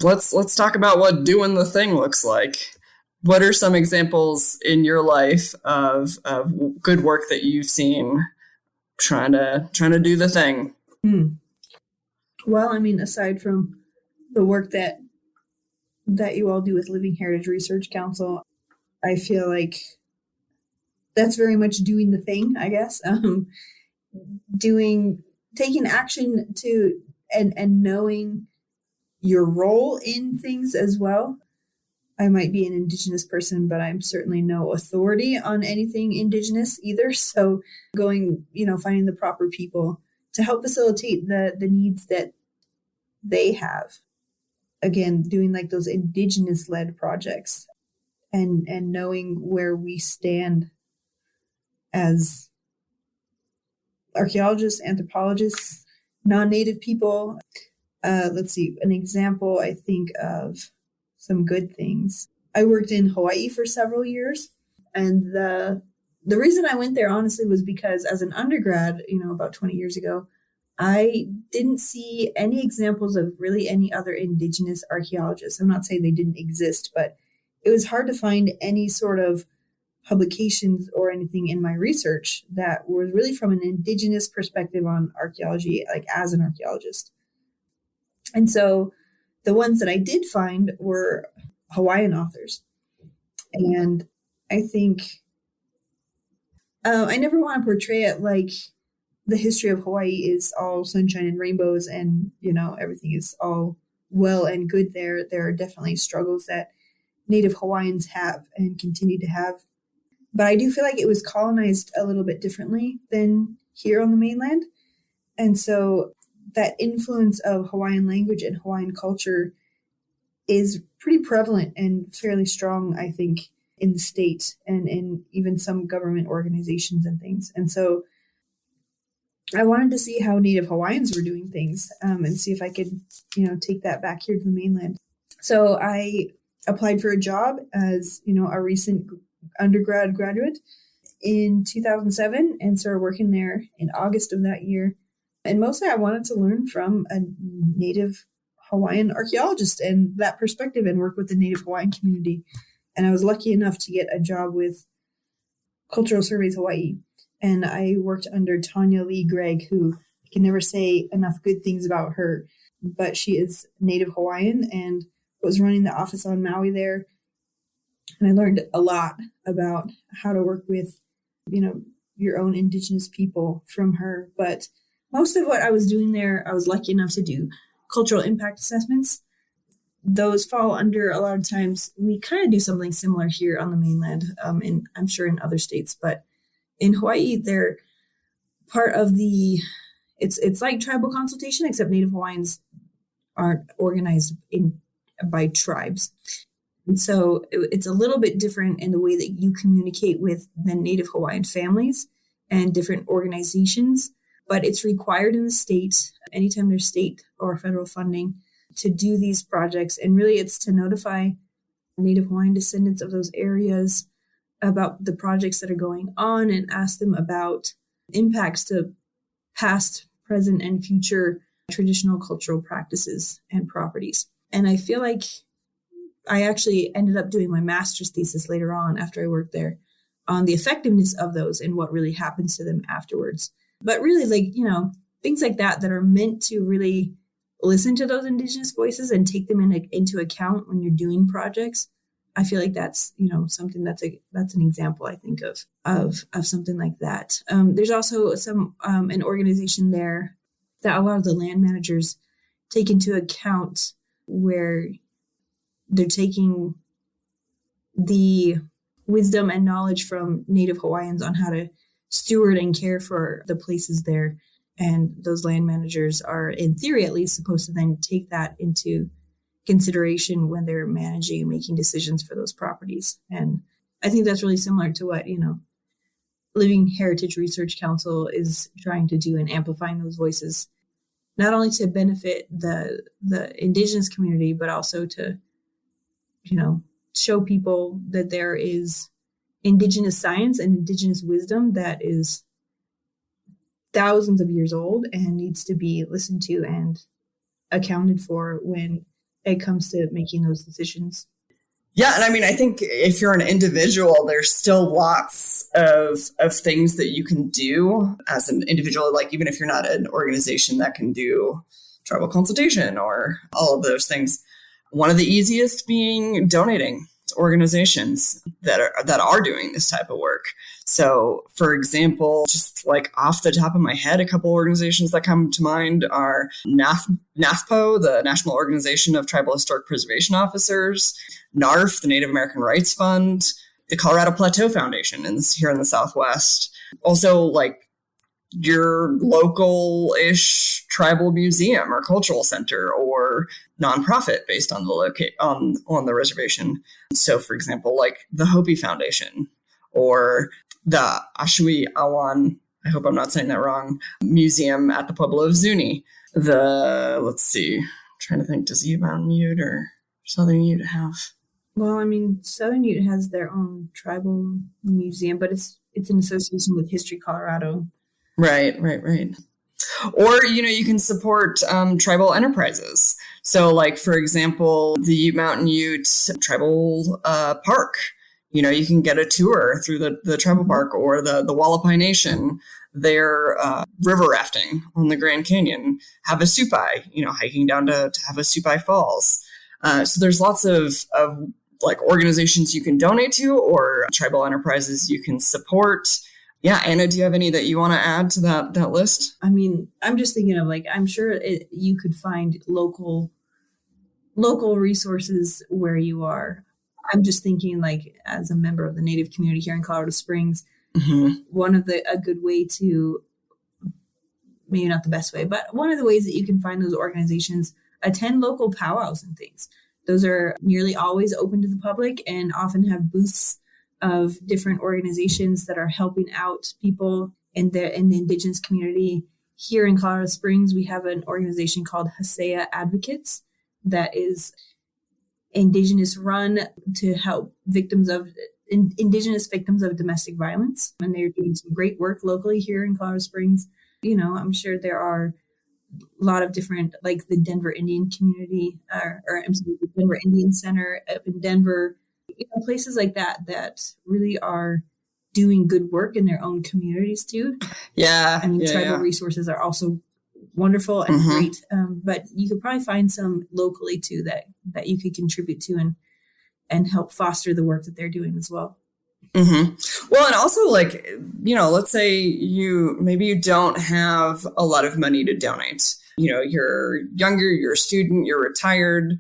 let's talk about what doing the thing looks like. What are some examples in your life of good work that you've seen trying to do the thing?
Well, I mean, aside from the work that you all do with Living Heritage Research Council, I feel like that's very much doing the thing, I guess. Taking action to and knowing your role in things as well. I might be an Indigenous person, but I'm certainly no authority on anything Indigenous either. So finding the proper people to help facilitate the needs that they have. Again, doing those Indigenous-led projects and knowing where we stand as archaeologists, anthropologists, non-native people. Let's see, an example, I think, of some good things. I worked in Hawaii for several years, and the reason I went there, honestly, was because as an undergrad, about 20 years ago, I didn't see any examples of really any other Indigenous archaeologists. I'm not saying they didn't exist, but it was hard to find any sort of publications or anything in my research that was really from an Indigenous perspective on archaeology, as an archaeologist. And so the ones that I did find were Hawaiian authors. And I think I never want to portray it like the history of Hawaii is all sunshine and rainbows and, everything is all well and good there. There are definitely struggles that Native Hawaiians have and continue to have. But I do feel like it was colonized a little bit differently than here on the mainland. And so that influence of Hawaiian language and Hawaiian culture is pretty prevalent and fairly strong, I think, in the state and in even some government organizations and things. And so I wanted to see how Native Hawaiians were doing things and see if I could, take that back here to the mainland. So I applied for a job as, a recent undergrad graduate in 2007 and started working there in August of that year. And mostly I wanted to learn from a Native Hawaiian archaeologist and that perspective and work with the Native Hawaiian community. And I was lucky enough to get a job with Cultural Surveys Hawaii. And I worked under Tanya Lee Gregg, who I can never say enough good things about her, but she is Native Hawaiian and was running the office on Maui there. And I learned a lot about how to work with, your own Indigenous people from her. But most of what I was doing there, I was lucky enough to do cultural impact assessments. Those fall under, a lot of times, we kind of do something similar here on the mainland, and I'm sure in other states. But in Hawaii, they're part of it's like tribal consultation, except Native Hawaiians aren't organized by tribes. And so it's a little bit different in the way that you communicate with the Native Hawaiian families and different organizations, but it's required in the state, anytime there's state or federal funding, to do these projects. And really it's to notify Native Hawaiian descendants of those areas about the projects that are going on and ask them about impacts to past, present, and future traditional cultural practices and properties. And I feel like I actually ended up doing my master's thesis later on after I worked there on the effectiveness of those and what really happens to them afterwards. But really, things like that are meant to really listen to those Indigenous voices and take them into account when you're doing projects. I feel like that's, something that's an example, I think, of something like that. There's also an organization there that a lot of the land managers take into account, where they're taking the wisdom and knowledge from Native Hawaiians on how to steward and care for the places there. And those land managers are, in theory at least, supposed to then take that into consideration when they're managing and making decisions for those properties. And I think that's really similar to what, Living Heritage Research Council is trying to do, and amplifying those voices, not only to benefit the Indigenous community, but also to, show people that there is Indigenous science and Indigenous wisdom that is thousands of years old and needs to be listened to and accounted for when it comes to making those decisions.
Yeah. And I mean, I think if you're an individual, there's still lots of things that you can do as an individual, like even if you're not an organization that can do tribal consultation or all of those things. One of the easiest being donating to organizations that are doing this type of work. So, for example, just like off the top of my head, a couple organizations that come to mind are NAFPO, the National Organization of Tribal Historic Preservation Officers, NARF, the Native American Rights Fund, the Colorado Plateau Foundation here in the Southwest. Also, like your local-ish tribal museum or cultural center or nonprofit based on on the reservation. So, for example, like the Hopi Foundation or the Ashui Awan, I hope I'm not saying that wrong, museum at the Pueblo of Zuni. Let's see, I'm trying to think, does Ute Ute or Southern Ute have?
Well, I mean, Southern Ute has their own tribal museum, but it's in association with History Colorado.
Right. Or, you can support tribal enterprises. So, like, for example, the Ute Mountain Ute Tribal Park. You can get a tour through the tribal park, or the Wallapai Nation. They're river rafting on the Grand Canyon, Havasupai, hiking down to Havasupai Falls. So there's lots of like organizations you can donate to or tribal enterprises you can support. Yeah, Anna, do you have any that you want to add to that list?
I mean, I'm just thinking of I'm sure you could find local resources where you are. I'm just thinking as a member of the Native community here in Colorado Springs, one of a good way to, maybe not the best way, but one of the ways that you can find those organizations, attend local powwows and things. Those are nearly always open to the public and often have booths of different organizations that are helping out people in the Indigenous community. Here in Colorado Springs, we have an organization called Hasea Advocates that is Indigenous run to help Indigenous victims of domestic violence. And they're doing some great work locally here in Colorado Springs. I'm sure there are a lot of different, like the Denver Indian community, or I'm sorry, the Denver Indian Center up in Denver, places like that really are doing good work in their own communities too.
Yeah.
I mean, tribal resources are also wonderful and great, but you could probably find some locally too that you could contribute to and help foster the work that they're doing as well.
Well, and also, like, let's say maybe you don't have a lot of money to donate. You're younger, you're a student, you're retired.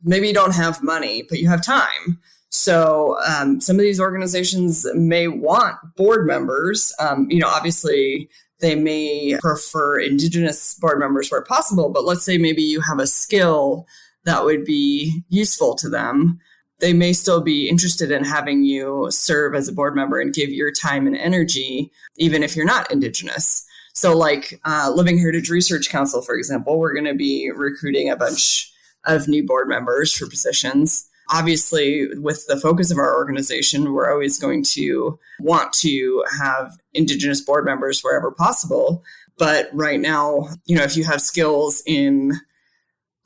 Maybe you don't have money, but you have time. So some of these organizations may want board members. Obviously, they may prefer Indigenous board members where possible, but let's say maybe you have a skill that would be useful to them. They may still be interested in having you serve as a board member and give your time and energy, even if you're not Indigenous. So like Living Heritage Research Council, for example, we're going to be recruiting a bunch of new board members for positions. Obviously, with the focus of our organization, we're always going to want to have Indigenous board members wherever possible. But right now, if you have skills in,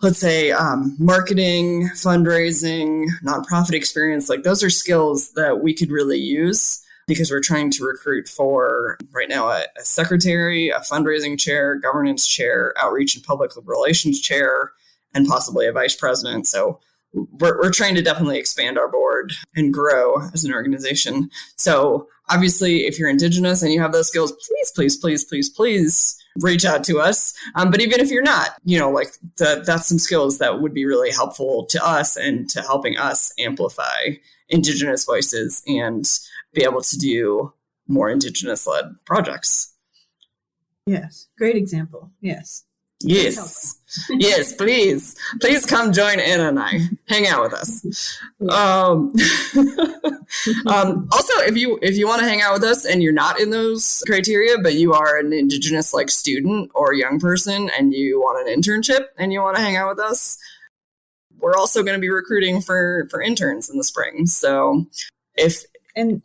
let's say, marketing, fundraising, nonprofit experience, like those are skills that we could really use, because we're trying to recruit for right now a secretary, a fundraising chair, governance chair, outreach and public relations chair, and possibly a vice president. So we're trying to definitely expand our board and grow as an organization. So obviously, if you're Indigenous and you have those skills, please reach out to us. But even if you're not, that's some skills that would be really helpful to us and to helping us amplify Indigenous voices and be able to do more Indigenous-led projects.
Yes, great example. Yes.
Yes, please come join Anna and I. Hang out with us. Also, if you want to hang out with us and you're not in those criteria, but you are an Indigenous like student or young person and you want an internship and you want to hang out with us, we're also going to be recruiting for interns in the spring. So if
And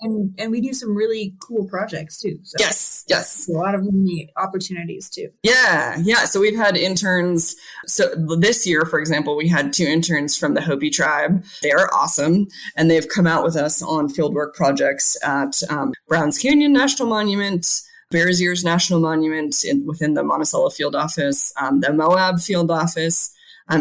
we do some really cool projects too. So
yes.
A lot of really opportunities too.
Yeah. So we've had interns. So this year, for example, we had 2 interns from the Hopi tribe. They are awesome. And they've come out with us on fieldwork projects at Browns Canyon National Monument, Bears Ears National Monument within the Monticello Field Office, the Moab Field Office.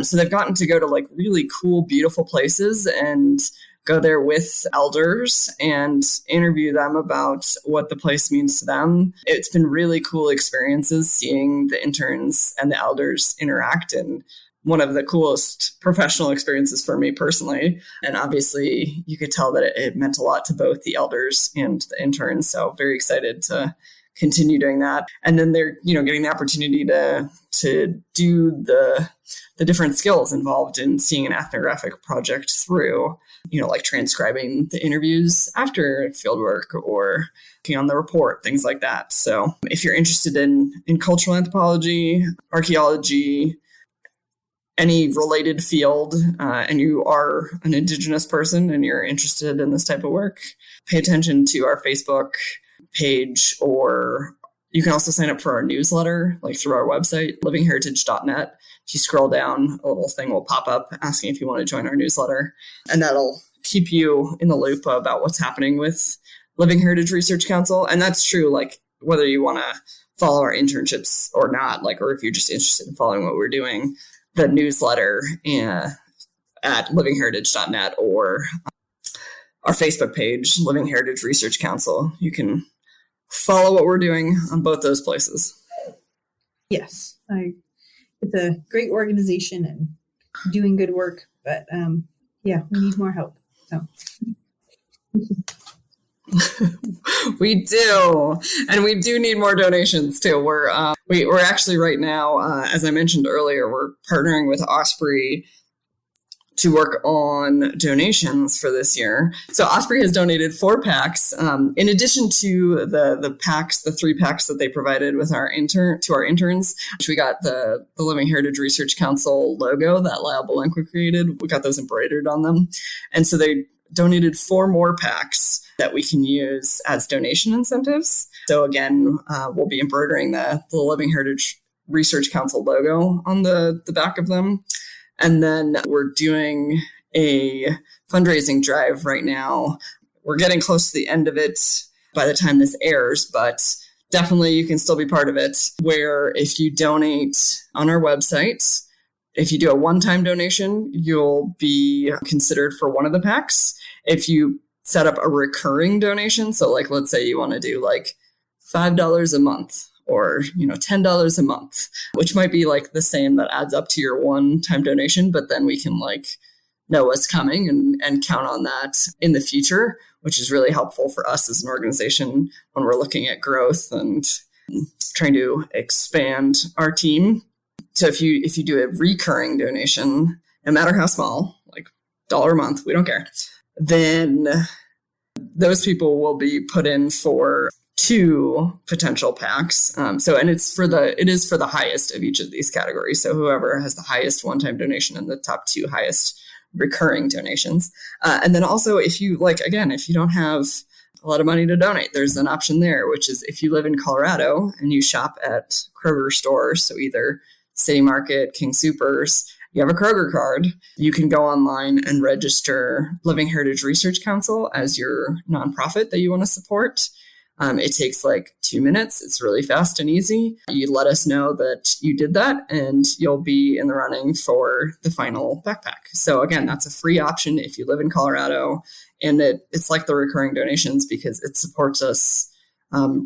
So they've gotten to go to like really cool, beautiful places and go there with elders and interview them about what the place means to them. It's been really cool experiences seeing the interns and the elders interact, and one of the coolest professional experiences for me personally. And obviously you could tell that it meant a lot to both the elders and the interns. So very excited to continue doing that. And then they're, getting the opportunity to do the different skills involved in seeing an ethnographic project through, like transcribing the interviews after fieldwork or working on the report, things like that. So if you're interested in cultural anthropology, archaeology, any related field, and you are an Indigenous person and you're interested in this type of work, pay attention to our Facebook page, or you can also sign up for our newsletter, like through our website, livingheritagea.net. If you scroll down, a little thing will pop up asking if you want to join our newsletter, and that'll keep you in the loop about what's happening with Living Heritage Research Council. And that's true, like whether you want to follow our internships or not, like, or if you're just interested in following what we're doing, the newsletter at livingheritagea.net or our Facebook page, Living Heritage Research Council. You can follow what we're doing on both those places.
Yes, it's a great organization and doing good work, but we need more help. So
we do, and we do need more donations too. We're actually right now, as I mentioned earlier, we're partnering with Osprey to work on donations for this year. So Osprey has donated 4 packs, in addition to the packs, the 3 packs that they provided with our interns, which we got the Living Heritage Research Council logo that Lyle Belenqua created. We got those embroidered on them. And so they donated 4 more packs that we can use as donation incentives. So again, we'll be embroidering the Living Heritage Research Council logo on the back of them. And then we're doing a fundraising drive right now. We're getting close to the end of it by the time this airs, but definitely you can still be part of it, where if you donate on our website, if you do a one-time donation, you'll be considered for one of the packs. If you set up a recurring donation, so like let's say you want to do like $5 a month or $10 a month, which might be like the same that adds up to your one-time donation, but then we can like know what's coming and count on that in the future, which is really helpful for us as an organization when we're looking at growth and trying to expand our team. So if you do a recurring donation, no matter how small, like $1 a month, we don't care, then those people will be put in for 2 potential packs. And it is for the highest of each of these categories. So whoever has the highest one-time donation and the top 2 highest recurring donations. And then also if you don't have a lot of money to donate, there's an option there, which is if you live in Colorado and you shop at Kroger stores, so either City Market, King Soopers, you have a Kroger card, you can go online and register Living Heritage Research Council as your nonprofit that you want to support. It takes like 2 minutes. It's really fast and easy. You let us know that you did that and you'll be in the running for the final backpack. So again, that's a free option if you live in Colorado, and it's like the recurring donations because it supports us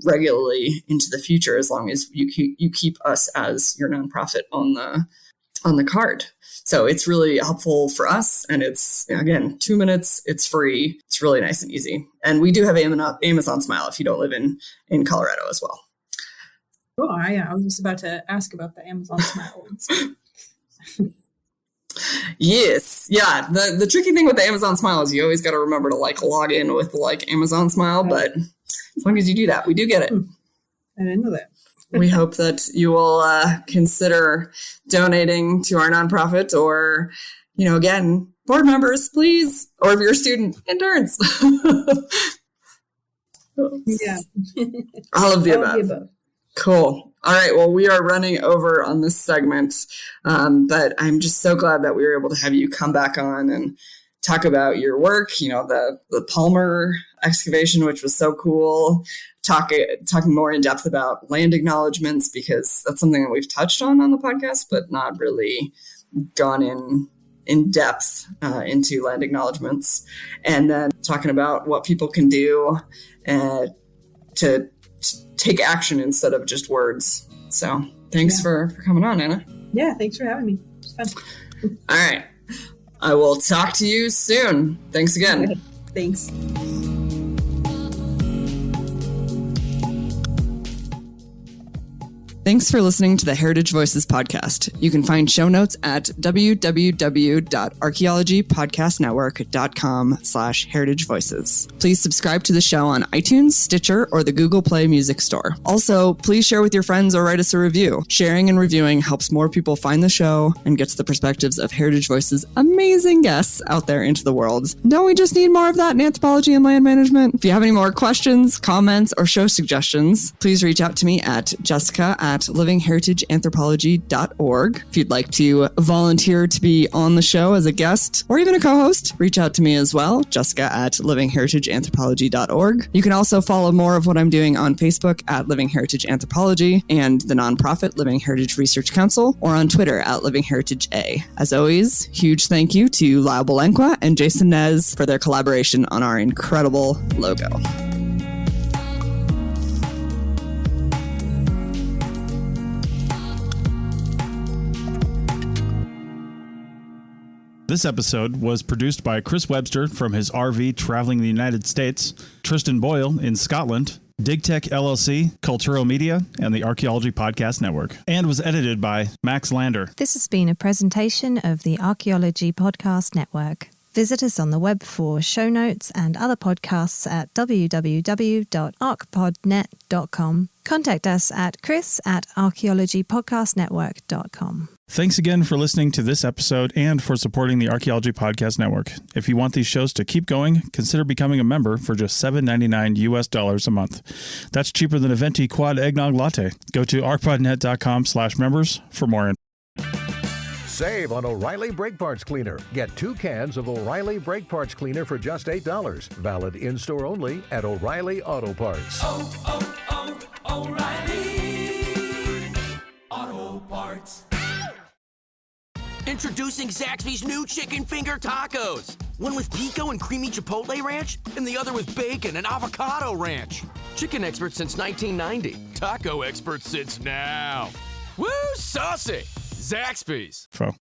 regularly into the future as long as you keep us as your nonprofit on the card. So it's really helpful for us. And it's, again, 2 minutes. It's free. It's really nice and easy. And we do have Amazon Smile if you don't live in Colorado as well.
Oh, I was just about to ask about the Amazon Smile ones.
Yes. Yeah. The tricky thing with the Amazon Smile is you always got to remember to like log in with like Amazon Smile. But as long as you do that, we do get it.
I didn't know that.
We hope that you will consider donating to our nonprofit, or, again, board members, please, or if you're a student, interns.
Yeah.
All of the above. Cool. All right. Well, we are running over on this segment, but I'm just so glad that we were able to have you come back on and talk about your work, the Palmer excavation, which was so cool. Talking more in depth about land acknowledgements, because that's something that we've touched on the podcast, but not really gone in depth into land acknowledgements. And then talking about what people can do to take action instead of just words. So thanks for coming on, Anna.
Yeah, thanks for having me. It's fun.
All right. I will talk to you soon. Thanks again.
Okay. Thanks.
Thanks for listening to the Heritage Voices podcast. You can find show notes at www.archaeologypodcastnetwork.com/heritage voices. Please subscribe to the show on iTunes, Stitcher, or the Google Play Music Store. Also, please share with your friends or write us a review. Sharing and reviewing helps more people find the show and gets the perspectives of Heritage Voices' amazing guests out there into the world. Don't we just need more of that in anthropology and land management? If you have any more questions, comments, or show suggestions, please reach out to me at jessica@livingheritageanthropology.org. If you'd like to volunteer to be on the show as a guest or even a co-host, reach out to me as well, jessica@livingheritageanthropology.org. You can also follow more of what I'm doing on Facebook at Living Heritage Anthropology and the nonprofit Living Heritage Research Council, or on Twitter at livingheritagea. As always, huge thank you to Lyle Belenqua and Jason Nez for their collaboration on our incredible logo.
This episode was produced by Chris Webster from his RV traveling the United States, Tristan Boyle in Scotland, DigTech LLC, Cultural Media, and the Archaeology Podcast Network, and was edited by Max Lander.
This has been a presentation of the Archaeology Podcast Network. Visit us on the web for show notes and other podcasts at www.archpodnet.com. Contact us at chris@archaeologypodcastnetwork.com.
Thanks again for listening to this episode and for supporting the Archaeology Podcast Network. If you want these shows to keep going, consider becoming a member for just $7.99 US a month. That's cheaper than a venti quad eggnog latte. Go to archpodnet.com/members for more info.
Save on O'Reilly Brake Parts Cleaner. Get 2 cans of O'Reilly Brake Parts Cleaner for just $8. Valid in-store only at O'Reilly Auto Parts.
O'Reilly Auto Parts.
Introducing Zaxby's new chicken finger tacos. One with pico and creamy chipotle ranch, and the other with bacon and avocado ranch. Chicken expert since 1990. Taco expert since now. Woo, saucy! Zaxby's.